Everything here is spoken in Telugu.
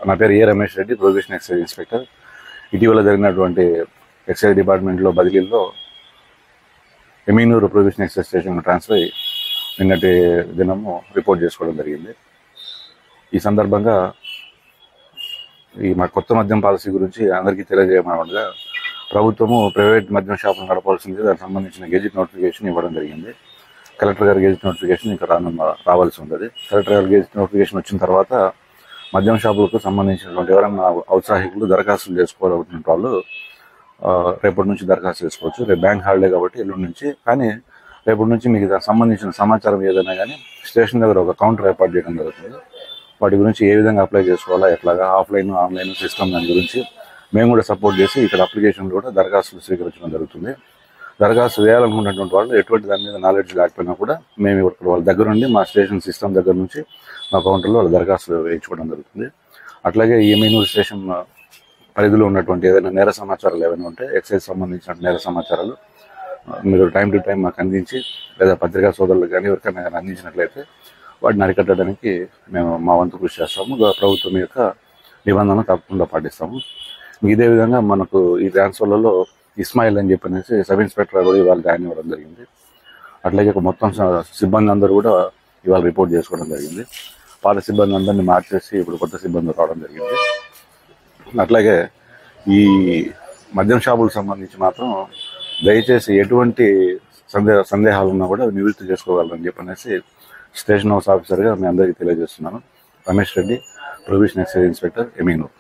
నా పేరు A Ramesh Reddy, provision excise inspector. ఇటీవల జరిగినటువంటి ఎక్సైజ్ డిపార్ట్మెంట్లో బదిలీల్లో Eminuru provision excise station transfer అయ్యి నిన్నటి దినము రిపోర్ట్ చేసుకోవడం జరిగింది. ఈ సందర్భంగా మా కొత్త మద్యం పాలసీ గురించి అందరికీ తెలియజేయమనగా ప్రభుత్వము ప్రైవేట్ మద్యం షాపులు నడపాల్సింది, దానికి సంబంధించిన గెజిట్ నోటిఫికేషన్ ఇవ్వడం జరిగింది. కలెక్టర్ గారి గెజిట్ నోటిఫికేషన్ ఇంకా రావాల్సి ఉంటుంది. కలెక్టర్ గారి గెజిట్ నోటిఫికేషన్ వచ్చిన తర్వాత మద్యం షాపులకు సంబంధించినటువంటి ఎవరైనా ఔత్సాహికులు దరఖాస్తులు చేసుకోవాలనుకున్న వాళ్ళు రేపటి నుంచి దరఖాస్తు చేసుకోవచ్చు. రేపు బ్యాంక్ హాలిడే కాబట్టి ఎల్లుండి నుంచి. కానీ రేపటి నుంచి మీకు దానికి సంబంధించిన సమాచారం ఏదైనా కానీ స్టేషన్ దగ్గర ఒక కౌంటర్ ఏర్పాటు చేయడం జరుగుతుంది. వాటి గురించి ఏ విధంగా అప్లై చేసుకోవాలా, ఎట్లాగా ఆఫ్లైన్ ఆన్లైన్ సిస్టమ్ దాని గురించి మేము కూడా సపోర్ట్ చేసి ఇక్కడ అప్లికేషన్లు కూడా దరఖాస్తులు స్వీకరించడం జరుగుతుంది. దరఖాస్తు వేయాలనుకున్నటువంటి వాళ్ళు ఎటువంటి దాని మీద నాలెడ్జ్ లేకపోయినా కూడా మేము ఇక్కడ వాళ్ళ దగ్గర నుండి మా స్టేషన్ సిస్టమ్ దగ్గర నుంచి మా కౌంటర్లో వాళ్ళ దరఖాస్తులు వేయించుకోవడం జరుగుతుంది. అట్లాగే ఈ ఎమీనూరు స్టేషన్ పరిధిలో ఉన్నటువంటి ఏదైనా నేర సమాచారాలు ఏమైనా ఉంటే ఎక్సైజ్ సంబంధించిన నేర సమాచారాలు మీరు టైం టు టైం మాకు అందించి లేదా పత్రికా సోదరులకు కానీ ఎవరికైనా కానీ అందించినట్లయితే వాటిని అరికట్టడానికి మేము మా వంతు కృషి చేస్తాము. ప్రభుత్వం యొక్క నిబంధనలు తప్పకుండా పాటిస్తాము. ఇదే విధంగా మనకు ఈ ట్రాన్స్ఫర్లలో ఇస్మాయిల్ అని చెప్పనేసి సబ్ ఇన్స్పెక్టర్ కూడా ఇవాళ జాయిన్ అవ్వడం జరిగింది. అట్లాగే మొత్తం సిబ్బంది అందరూ కూడా ఇవాళ రిపోర్ట్ చేసుకోవడం జరిగింది. పాత సిబ్బంది అందరినీ మార్చేసి ఇప్పుడు కొత్త సిబ్బంది రావడం జరిగింది. అట్లాగే ఈ మద్యం షాపులకు సంబంధించి మాత్రం దయచేసి ఎటువంటి సందేహాలు ఉన్నా కూడా నివృత్తి చేసుకోగలరని చెప్పనేసి స్టేషన్ హౌస్ ఆఫీసర్గా మీ అందరికీ తెలియజేస్తున్నాను. Ramesh Reddy, provision excise inspector, ఎమీనూరు.